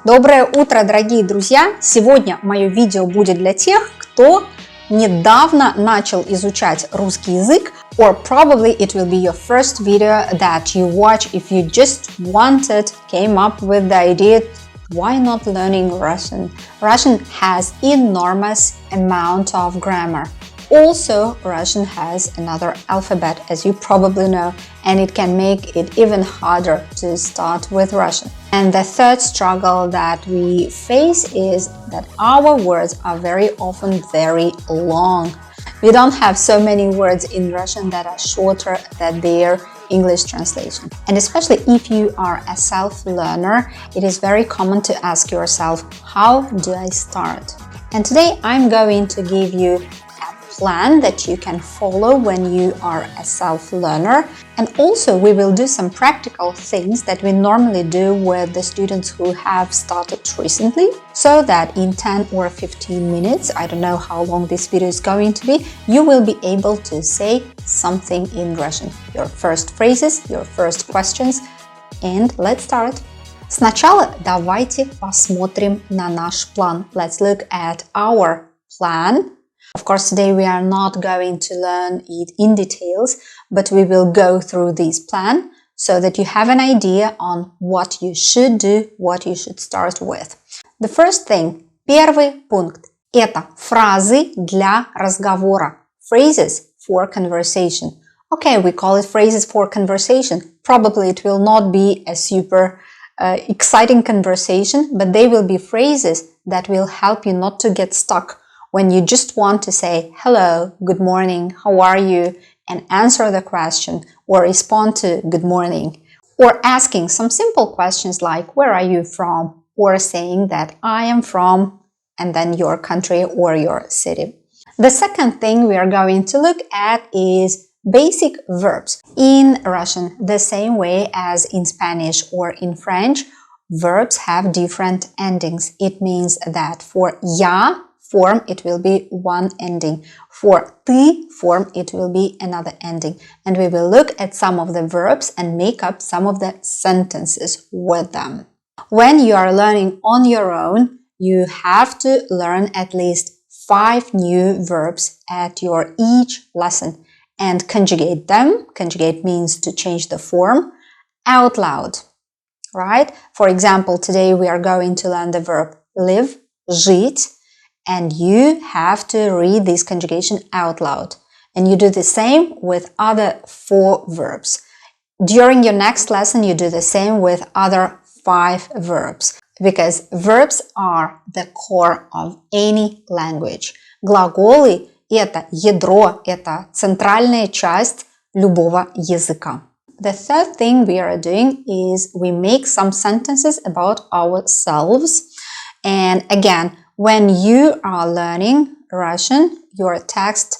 Доброе утро, дорогие друзья! Сегодня мое видео будет для тех, кто недавно начал изучать русский язык, or probably it will be your first video that you watch if you just came up with the idea, why not learning Russian? Russian has enormous amount of grammar. Also, Russian has another alphabet, as you probably know, and it can make it even harder to start with Russian. And the third struggle that we face is that our words are very often very long. We don't have so many words in Russian that are shorter than their English translation. And especially if you are a self-learner, it is very common to ask yourself, how do I start? And today I'm going to give you plan that you can follow when you are a self-learner, and also we will do some practical things that we normally do with the students who have started recently, so that in 10 or 15 minutes, I don't know how long this video is going to be, you will be able to say something in Russian. Your first phrases, your first questions, and let's start. Сначала давайте посмотрим на наш план. Let's look at our plan. Of course, today we are not going to learn it in details, but we will go through this plan so that you have an idea on what you should do, what you should start with. The first thing, первый пункт, это фразы для разговора. Phrases for conversation. Okay, we call it phrases for conversation. Probably it will not be a super exciting conversation, but they will be phrases that will help you not to get stuck when you just want to say hello, good morning, how are you, and answer the question or respond to good morning, or asking some simple questions like where are you from, or saying that I am from, and then your country or your city. The second thing we are going to look at is basic verbs. In Russian, the same way as in Spanish or in French, verbs have different endings. It means that for я form, it will be one ending. For ты form, it will be another ending. And we will look at some of the verbs and make up some of the sentences with them. When you are learning on your own, you have to learn at least 5 new verbs at your each lesson and conjugate them. Conjugate means to change the form out loud, right? For example, today we are going to learn the verb live, жить, and you have to read this conjugation out loud. And you do the same with other 4 verbs. During your next lesson, you do the same with other 5 verbs. Because verbs are the core of any language. Глаголы – это ядро, это центральная часть любого языка. The third thing we are doing is we make some sentences about ourselves. And again, when you are learning Russian, your text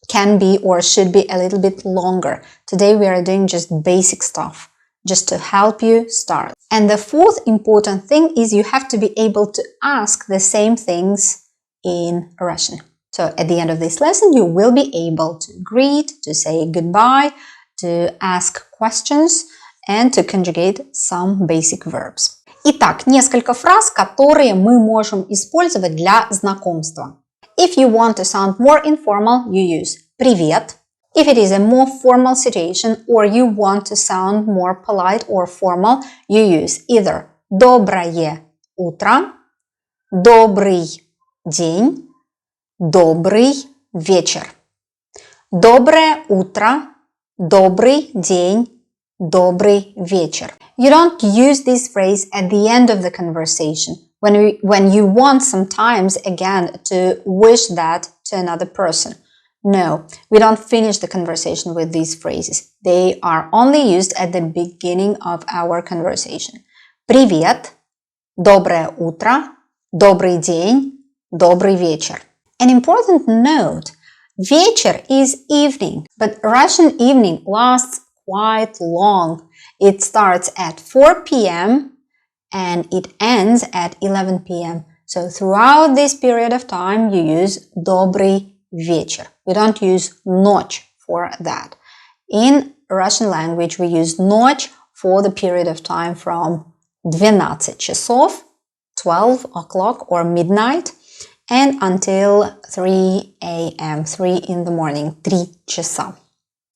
can be or should be a little bit longer. Today we are doing just basic stuff, just to help you start. And the fourth important thing is you have to be able to ask the same things in Russian. So at the end of this lesson, you will be able to greet, to say goodbye, to ask questions, and to conjugate some basic verbs. Итак, несколько фраз, которые мы можем использовать для знакомства. If you want to sound more informal, you use привет. If it is a more formal situation or you want to sound more polite or formal, you use either доброе утро, добрый день, добрый вечер. Доброе утро, добрый день, добрый вечер. You don't use this phrase at the end of the conversation when you want sometimes again to wish that to another person. No, we don't finish the conversation with these phrases. They are only used at the beginning of our conversation. Привет, доброе утро, добрый день, добрый вечер. An important note, вечер is evening, but Russian evening lasts quite long. It starts at 4 p.m. and it ends at 11 p.m. So throughout this period of time, you use добрый вечер. We don't use ночь for that. In Russian language, we use ночь for the period of time from 12 часов 12 o'clock or midnight, and until 3 a.m., 3 in the morning, 3 часа.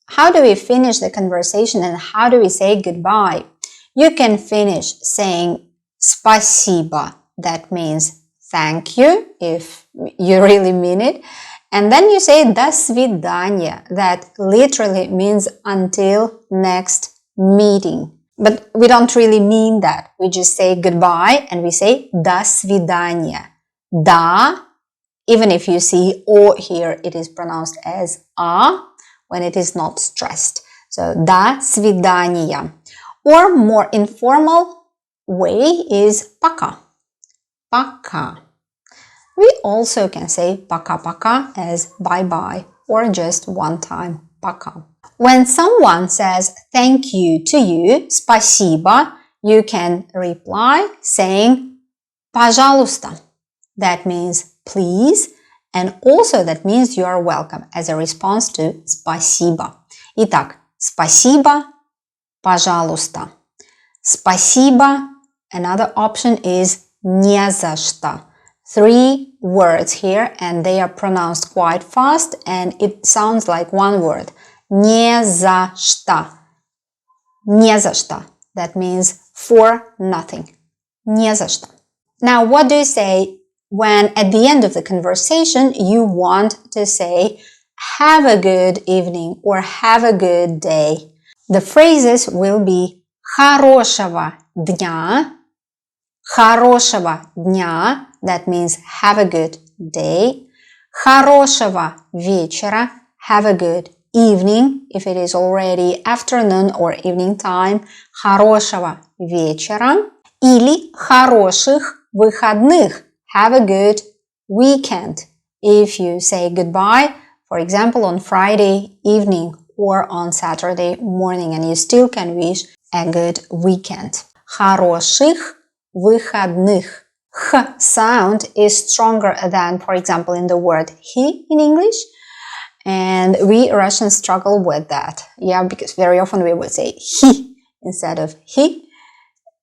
How do we finish the conversation and how do we say goodbye? You can finish saying спасибо, that means thank you, if you really mean it. And then you say до свидания, that literally means until next meeting. But we don't really mean that. We just say goodbye and we say до свидания. Da, even if you see O here, it is pronounced as A when it is not stressed. So до свидания. Or more informal way is пока. Пока. We also can say пока-пока as bye-bye or just one time пока. When someone says thank you to you, спасибо, you can reply saying пожалуйста. That means please, and also that means you are welcome as a response to спасибо. Итак, спасибо, пожалуйста. Спасибо. Another option is не за что. 3 words here and they are pronounced quite fast and it sounds like one word. Не за что. Не за что. That means for nothing. Не за что. Now, what do you say when at the end of the conversation you want to say have a good evening or have a good day? The phrases will be хорошего дня. Хорошего дня, that means have a good day. Хорошего вечера, have a good evening, if it is already afternoon or evening time. Хорошего вечера. Или хороших выходных, have a good weekend. If you say goodbye, for example, on Friday evening or on Saturday morning, and you still can wish a good weekend. Хороших выходных. H sound is stronger than, for example, in the word he in English. And we Russians struggle with that. Yeah, because very often we would say he instead of he.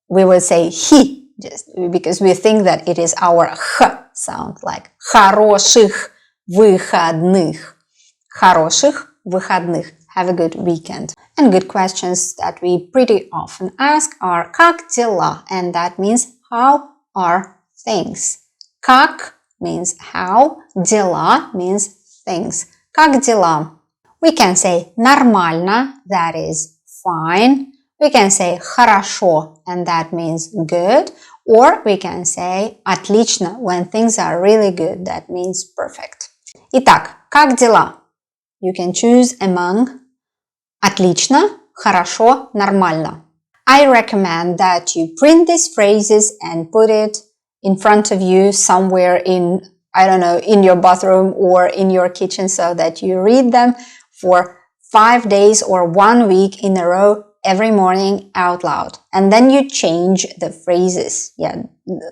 We would say he just because we think that it is our h sound, like хороших выходных. Хороших выходных. Have a good weekend. And good questions that we pretty often ask are как дела? And that means how are things? Как means how, дела means things. Как дела? We can say нормально, that is fine. We can say хорошо, and that means good. Or we can say отлично, when things are really good, that means perfect. Итак, как дела? You can choose among отлично, хорошо, нормально. I recommend that you print these phrases and put it in front of you somewhere in, I don't know, in your bathroom or in your kitchen so that you read them for 5 days or 1 week in a row every morning out loud. And then you change the phrases. Yeah,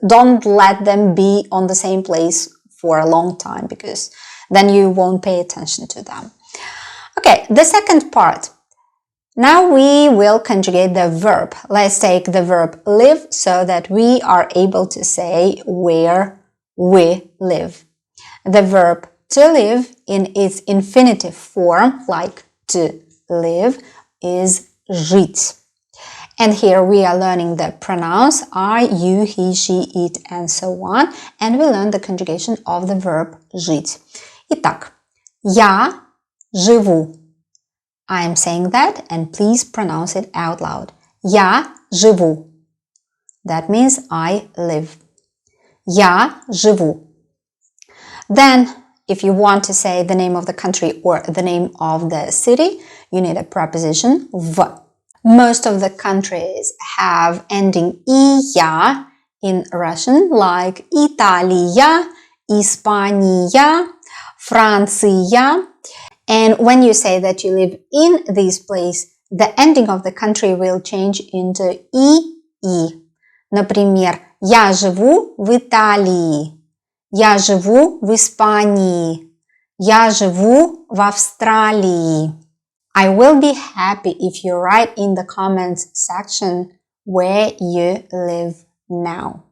don't let them be on the same place for a long time because then you won't pay attention to them. Okay, the second part. Now we will conjugate the verb. Let's take the verb live so that we are able to say where we live. The verb to live in its infinitive form, like to live, is жить. And here we are learning the pronouns I, you, he, she, it, and so on. And we learn the conjugation of the verb жить. Итак, я живу. I am saying that and please pronounce it out loud. Я живу. That means I live. Я живу. Then, if you want to say the name of the country or the name of the city, you need a preposition в. Most of the countries have ending «ия» in Russian, like Italia, Испания, Франция. And when you say that you live in this place, the ending of the country will change into «и». Например, я живу в Италии. Я живу в Испании. Я живу в Австралии. I will be happy if you write in the comments section where you live now.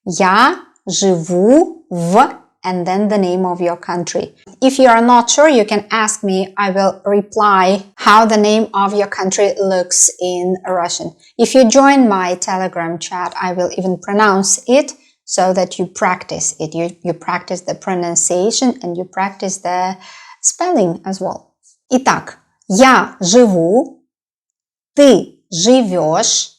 Я живу в, and then the name of your country. If you are not sure, you can ask me. I will reply how the name of your country looks in Russian. If you join my Telegram chat, I will even pronounce it so that you practice it. You practice the pronunciation and you practice the spelling as well. Итак, я живу, ты живешь,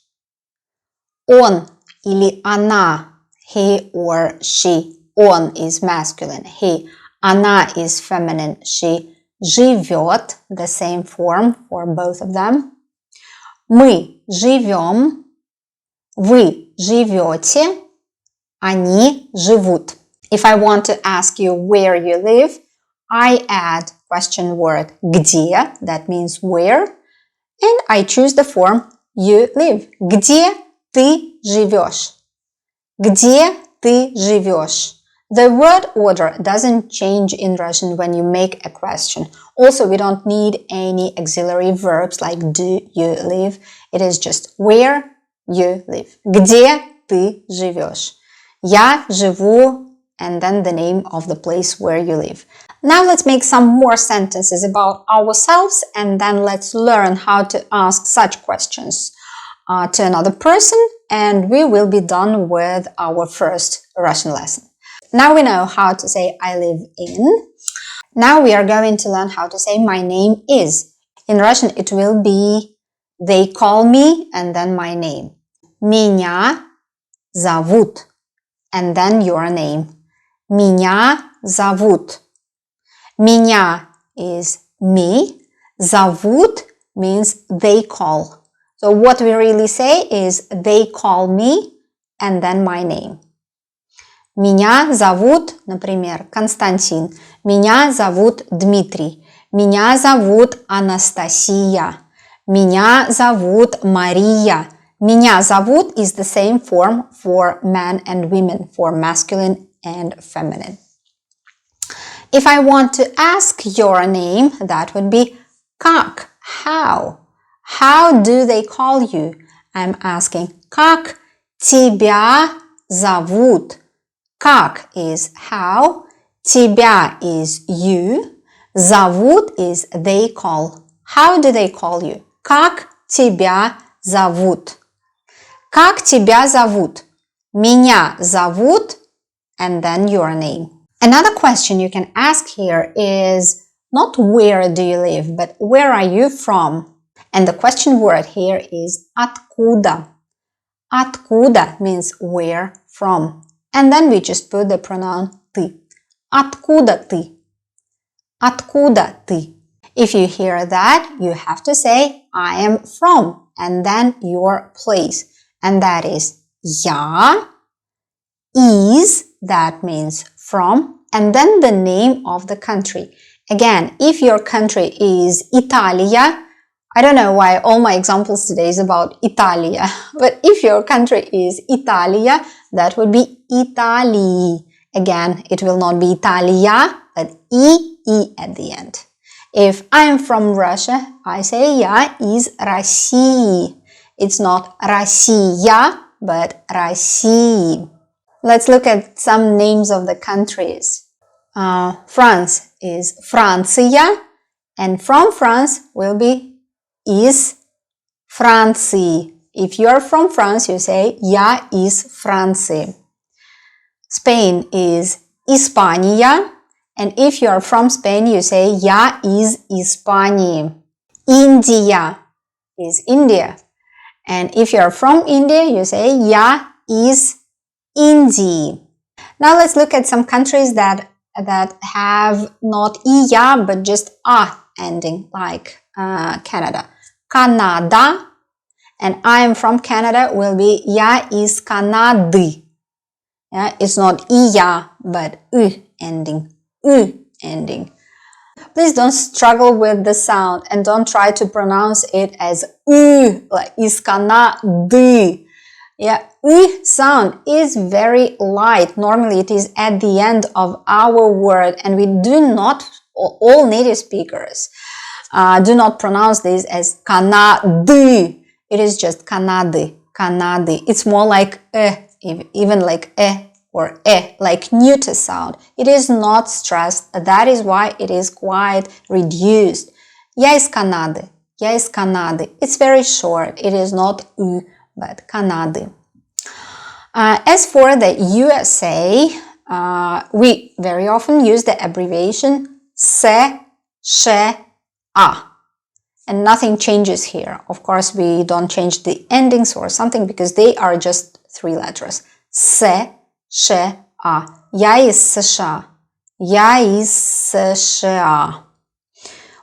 он или она, he or she, он is masculine, he, она is feminine, she, живет, the same form for both of them. Мы живем, вы живете, они живут. If I want to ask you where you live, I add question word где, that means where, and I choose the form you live. Где ты живешь? Где ты живешь? The word order doesn't change in Russian when you make a question. Also, we don't need any auxiliary verbs like do you live. It is just where you live. Где ты живешь? Я живу, and then the name of the place where you live. Now let's make some more sentences about ourselves, and then let's learn how to ask such questions to another person, and we will be done with our first Russian lesson. Now we know how to say I live in. Now we are going to learn how to say my name is. In Russian it will be they call me and then my name. Меня зовут, and then your name. Меня зовут. Меня is me. Зовут means they call. So what we really say is they call me and then my name. Меня зовут, например, Константин. Меня зовут Дмитрий. Меня зовут Анастасия. Меня зовут Мария. Меня зовут is the same form for men and women, for masculine and feminine. If I want to ask your name, that would be как, how. How do they call you? I'm asking, как тебя зовут? Как is how, тебя is you, зовут is they call. How do they call you? Как тебя зовут? Как тебя зовут? Меня зовут, and then your name. Another question you can ask here is not where do you live, but where are you from? And the question word here is откуда. Откуда means where from. And then we just put the pronoun ты. Откуда ты? Откуда ты? If you hear that, you have to say I am from and then your place. And that is я, is, that means from, and then the name of the country. Again, if your country is Italia, I don't know why all my examples today is about Italia, but if your country is Italia, that would be Italy. Again, it will not be Italia, but E at the end. If I am from Russia, I say я из России. It's not Россия, but России. Let's look at some names of the countries. France is Франция, and from France will be из Франции. If you are from France, you say я из Франции. Spain is Испания, and if you are from Spain, you say я из Испании. India is India, and if you are from India, you say я из Индии. Now let's look at some countries that have not iya but just a ending, like Canada. Canada, and I am from Canada will be я из Канады. Yeah, it's not iya but ending. Ending. Please don't struggle with the sound and don't try to pronounce it as like из Канады. Yeah, sound is very light. Normally it is at the end of our word, and we do not, all native speakers do not pronounce this as Канады. It is just Канады, Канады. It's more like even like or like neuter sound. It is not stressed. That is why it is quite reduced. Я из Канады. Я из Канады. It's very short. It is not but Канады. As for the USA, we very often use the abbreviation се, ше, а. And nothing changes here. Of course, we don't change the endings or something because they are just 3 letters. Се, ше, а. Я из США. Я из США.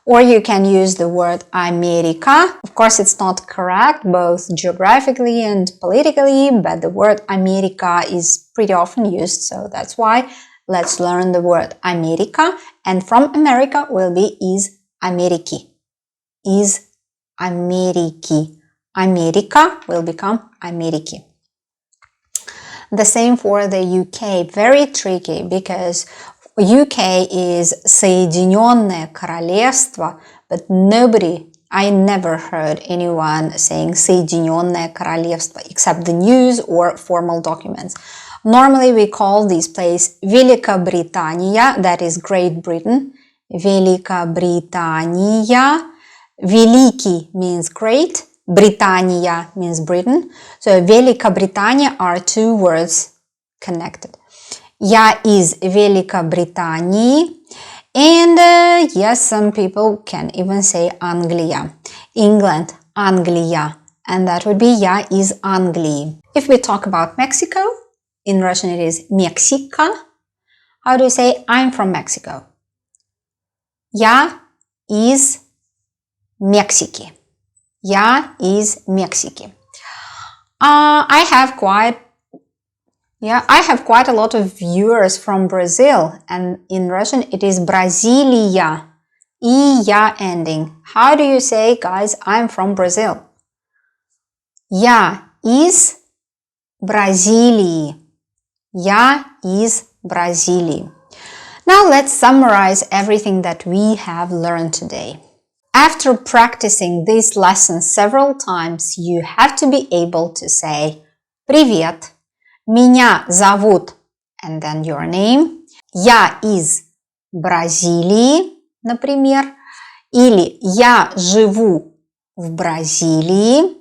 Or you can use the word America. Of course, it's not correct both geographically and politically, but the word America is pretty often used, so that's why let's learn the word America. And from America will be is Ameriki. Is Ameriki. America will become Ameriki. The same for the UK. Very tricky because UK is Соединенное Королевство, but I never heard anyone saying Соединенное Королевство except the news or formal documents. Normally we call this place Великобритания, that is Great Britain. Великобритания. Великий means great. Британия means Britain. So Великобритания are 2 words connected. Я из Великобритании. And yes, some people can even say Anglia. England, Anglia. And that would be я из Англии. If we talk about Mexico, in Russian it is Mexica. How do you say I'm from Mexico? Я из Мексики. Я из Мексики. I have quite a lot of viewers from Brazil, and in Russian it is Brasilia. Я ending. How do you say, guys, I'm from Brazil? Я из Бразилии. Я из Бразилии. Now let's summarize everything that we have learned today. After practicing this lesson several times, you have to be able to say Привет, меня зовут, and then your name. Я из Бразилии, например, или я живу в Бразилии.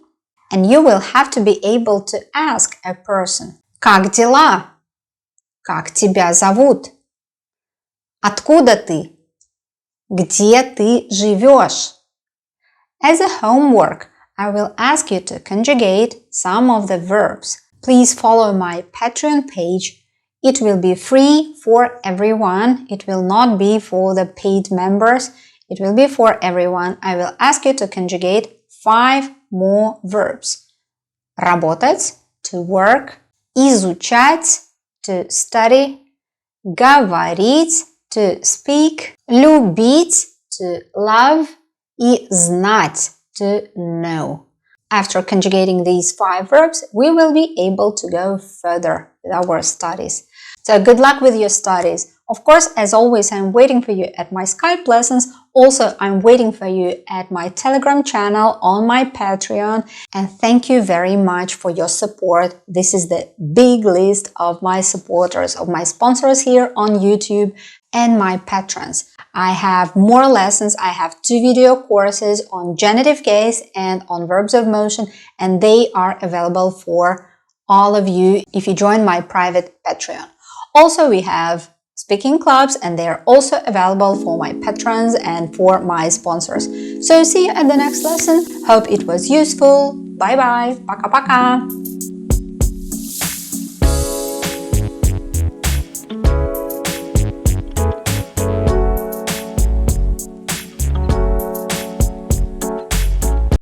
And you will have to be able to ask a person Как дела? Как тебя зовут? Откуда ты? Где ты живешь? As a homework, I will ask you to conjugate some of the verbs. Please follow my Patreon page. It will be free for everyone. It will not be for the paid members. It will be for everyone. I will ask you to conjugate 5 more verbs. Работать, to work, изучать, to study, говорить, to speak, любить, to love, и знать, to know. After conjugating these 5 verbs, we will be able to go further with our studies. So good luck with your studies. Of course, as always, I'm waiting for you at my Skype lessons. Also, I'm waiting for you at my Telegram channel, on my Patreon. And thank you very much for your support. This is the big list of my supporters, of my sponsors here on YouTube and my patrons. I have more lessons. I have 2 video courses on genitive case and on verbs of motion, and they are available for all of you if you join my private Patreon. Also, we have speaking clubs, and they are also available for my patrons and for my sponsors. So see you at the next lesson. Hope it was useful. Bye bye. Пока-пока.